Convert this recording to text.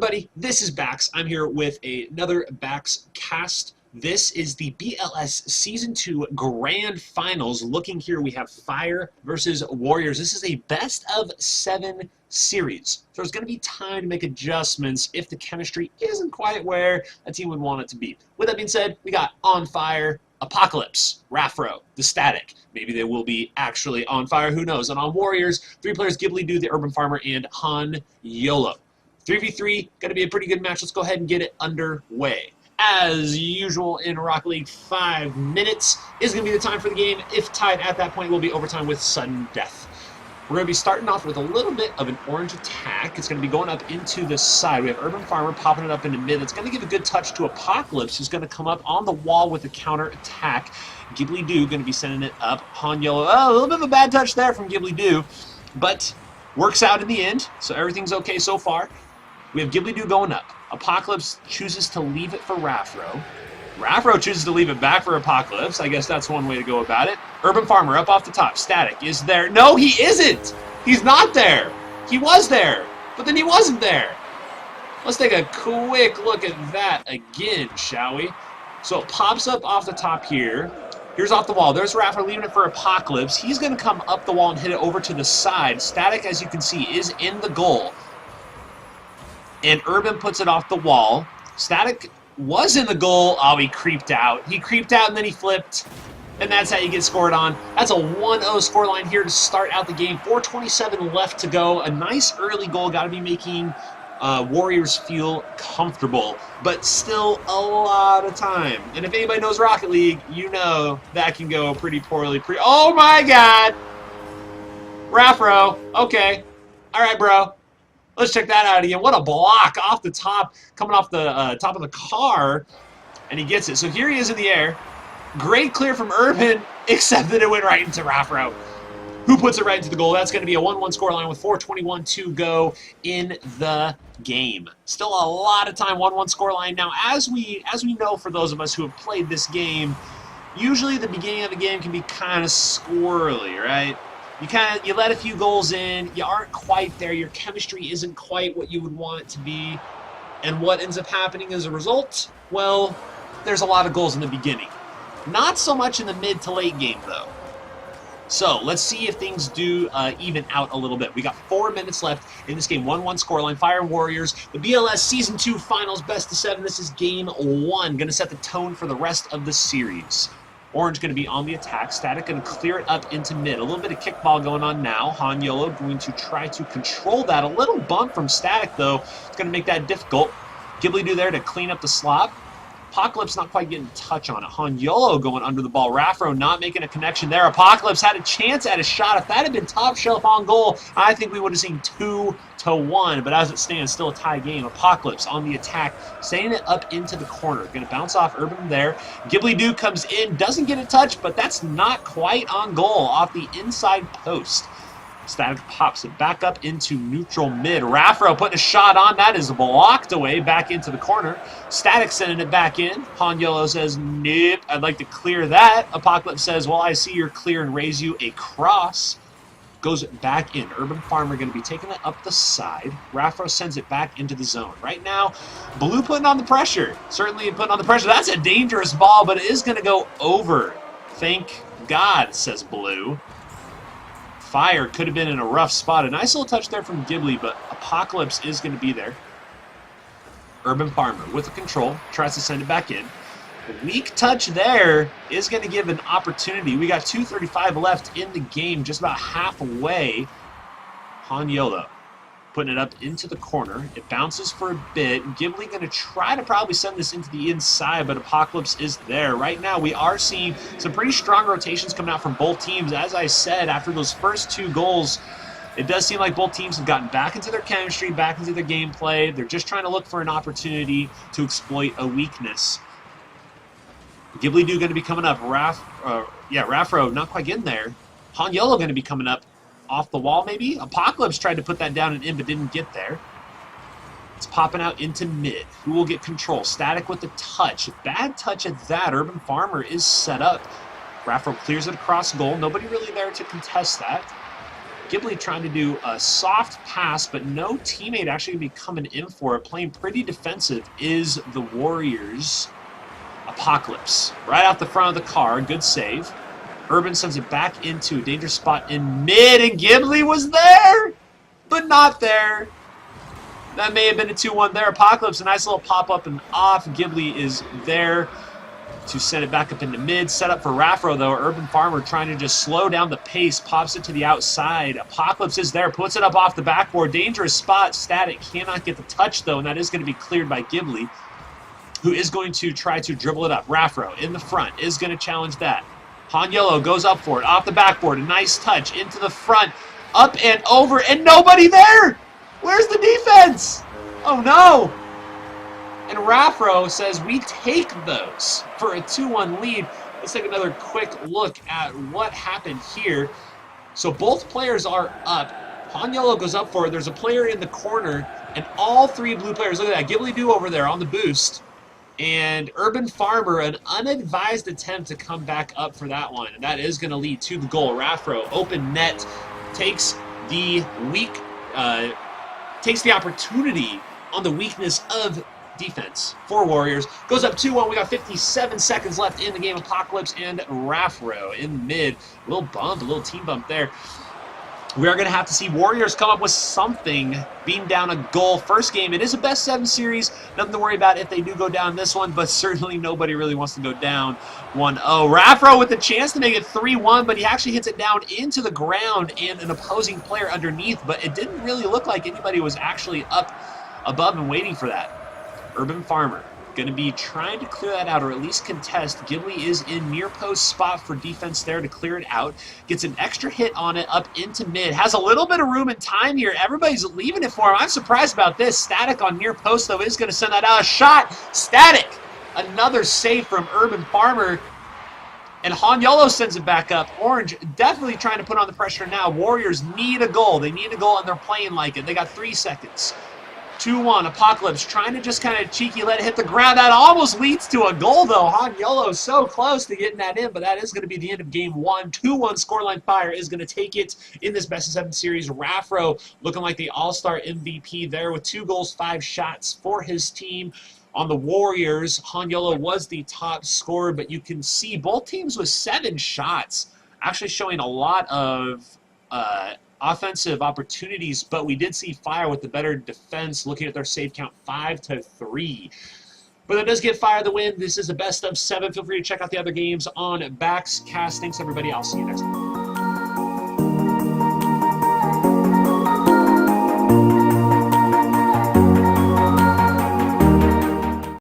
everybody, this is Bax. I'm here with another Bax cast. This is the BLS Season 2 Grand Finals. Looking here, we have Fire versus Warriors. This is a best-of-7 series. So there's going to be time to make adjustments if the chemistry isn't quite where a team would want it to be. With that being said, we got On Fire, Apocalypse, Rafro, the Static. Maybe they will be actually on fire, who knows. And on Warriors, 3 players, GibleeDoo, TheUrbanFarmer, and Yolo. 3v3, going to be a pretty good match. Let's go ahead and get it underway. As usual in Rocket League, 5 minutes is going to be the time for the game. If tied at that point, it will be overtime with sudden death. We're going to be starting off with a little bit of an orange attack. It's going to be going up into the side. We have TheUrbanFarmer popping it up into mid. That's going to give a good touch to Apocalypse, who's going to come up on the wall with a counter attack. GibleeDoo going to be sending it up. Yolo, a little bit of a bad touch there from GibleeDoo, but works out in the end, so everything's okay so far. We have GibleeDoo going up. Apocalypse chooses to leave it for Rafro. Rafro chooses to leave it back for Apocalypse. I guess that's one way to go about it. TheUrbanFarmer up off the top. Static is there. No, he isn't! He's not there! He was there, but then he wasn't there. Let's take a quick look at that again, shall we? So it pops up off the top here. Here's off the wall. There's Rafro leaving it for Apocalypse. He's going to come up the wall and hit it over to the side. Static, as you can see, is in the goal. And Urban puts it off the wall. Static was in the goal. Oh, he creeped out. He creeped out and then he flipped. And that's how you get scored on. That's a 1-0 scoreline here to start out the game. 4:27 left to go. A nice early goal. Got to be making Warriors feel comfortable. But still a lot of time. And if anybody knows Rocket League, you know that can go pretty poorly. Oh my god! Rafro. Okay. Alright, bro. Let's check that out again. What a block off the top, coming off the top of the car, and he gets it. So here he is in the air. Great clear from Urban, except that it went right into Rafro, who puts it right into the goal. That's going to be a 1-1 scoreline with 4:21 to go in the game. Still a lot of time, 1-1 scoreline. Now, as we know, for those of us who have played this game, usually the beginning of the game can be kind of squirrely, right? You let a few goals in, you aren't quite there, your chemistry isn't quite what you would want it to be, and what ends up happening as a result? Well, there's a lot of goals in the beginning. Not so much in the mid to late game, though. So, let's see if things do even out a little bit. We got 4 minutes left in this game, 1-1 scoreline, Fire Warriors, the BLS Season 2 Finals, best of 7. This is Game 1, going to set the tone for the rest of the series. Orange going to be on the attack. Static going to clear it up into mid. A little bit of kickball going on now. Yolo going to try to control that. A little bump from Static, though. It's going to make that difficult. GibleeDoo there to clean up the slop. Apocalypse not quite getting a touch on it. Yolo going under the ball. Rafro not making a connection there. Apocalypse had a chance at a shot. If that had been top shelf on goal, I think we would have seen 2-1. But as it stands, still a tie game. Apocalypse on the attack, sending it up into the corner. Going to bounce off Urban there. GibleeDoo comes in, doesn't get a touch, but that's not quite on goal off the inside post. Static pops it back up into neutral mid. Rafro putting a shot on. That is blocked away back into the corner. Static sending it back in. Yolo says, nope, I'd like to clear that. Apocalypse says, well, I see you're clear and raise you a cross. Goes back in. TheUrbanFarmer going to be taking it up the side. Rafro sends it back into the zone. Right now, Blue putting on the pressure. Certainly putting on the pressure. That's a dangerous ball, but it is going to go over. Thank God, says Blue. Fire could have been in a rough spot. A nice little touch there from Ghibli, but Apocalypse is going to be there. TheUrbanFarmer with the control, tries to send it back in. A weak touch there is going to give an opportunity. We got 2:35 left in the game, just about halfway. Yolo putting it up into the corner. It bounces for a bit. Ghibli going to try to probably send this into the inside, but Apocalypse is there. Right now, we are seeing some pretty strong rotations coming out from both teams. As I said, after those first 2 goals, it does seem like both teams have gotten back into their chemistry, back into their gameplay. They're just trying to look for an opportunity to exploit a weakness. GibleeDoo going to be coming up. Rafro not quite getting there. Yolo going to be coming up. Off the wall, maybe? Apocalypse tried to put that down and in, but didn't get there. It's popping out into mid. Who will get control? Static with the touch. Bad touch at that. TheUrbanFarmer is set up. Rafro clears it across goal. Nobody really there to contest that. Ghiblee trying to do a soft pass, but no teammate actually going to be coming in for it. Playing pretty defensive is the Warriors. Apocalypse. Right off the front of the car. Good save. Urban sends it back into a dangerous spot in mid, and Ghiblee was there, but not there. That may have been a 2-1 there. Apocalypse, a nice little pop-up and off. Ghiblee is there to send it back up into mid. Set up for Raffro, though. UrbanFarmer trying to just slow down the pace. Pops it to the outside. Apocalypse is there. Puts it up off the backboard. Dangerous spot. Static cannot get the touch, though, and that is going to be cleared by Ghiblee, who is going to try to dribble it up. Raffro in the front is going to challenge that. Yolo goes up for it. Off the backboard. A nice touch into the front. Up and over, and nobody there! Where's the defense? Oh, no! And Raffro says, we take those for a 2-1 lead. Let's take another quick look at what happened here. So both players are up. Yolo goes up for it. There's a player in the corner, and all three blue players, look at that, GibleeDoo over there on the boost. And UrbanFarmer, an unadvised attempt to come back up for that one. And that is going to lead to the goal. Raffro, open net, takes the opportunity on the weakness of defense for Warriors. Goes up 2-1. We got 57 seconds left in the game. Apocalypse and Raffro in mid. A little team bump there. We are going to have to see Warriors come up with something, being down a goal. First game, it is a best-7 series. Nothing to worry about if they do go down this one, but certainly nobody really wants to go down 1-0. Raffro with the chance to make it 3-1, but he actually hits it down into the ground and an opposing player underneath, but it didn't really look like anybody was actually up above and waiting for that. UrbanFarmer going to be trying to clear that out, or at least contest. Ghiblee is in near post spot for defense there to clear it out. Gets an extra hit on it up into mid. Has a little bit of room and time here. Everybody's leaving it for him. I'm surprised about this. Static on near post, though, is going to send that out. A shot. Static. Another save from UrbanFarmer. And Yolo sends it back up. Orange definitely trying to put on the pressure now. Warriors need a goal. They need a goal, and they're playing like it. They got 3 seconds. 2-1, Apocalypse trying to just kind of cheeky let it hit the ground. That almost leads to a goal, though. Yolo so close to getting that in, but that is going to be the end of game 1. 2-1 scoreline. Fire is going to take it in this best-of-7 series. Raffro looking like the all-star MVP there with 2 goals, 5 shots for his team. On the Warriors, Yolo was the top scorer, but you can see both teams with 7 shots, actually showing a lot of offensive opportunities, but we did see Fire with the better defense, looking at their save count 5-3. But that does get Fire the win. This is the best of 7. Feel free to check out the other games on Backscast. Thanks, everybody. I'll see you next time.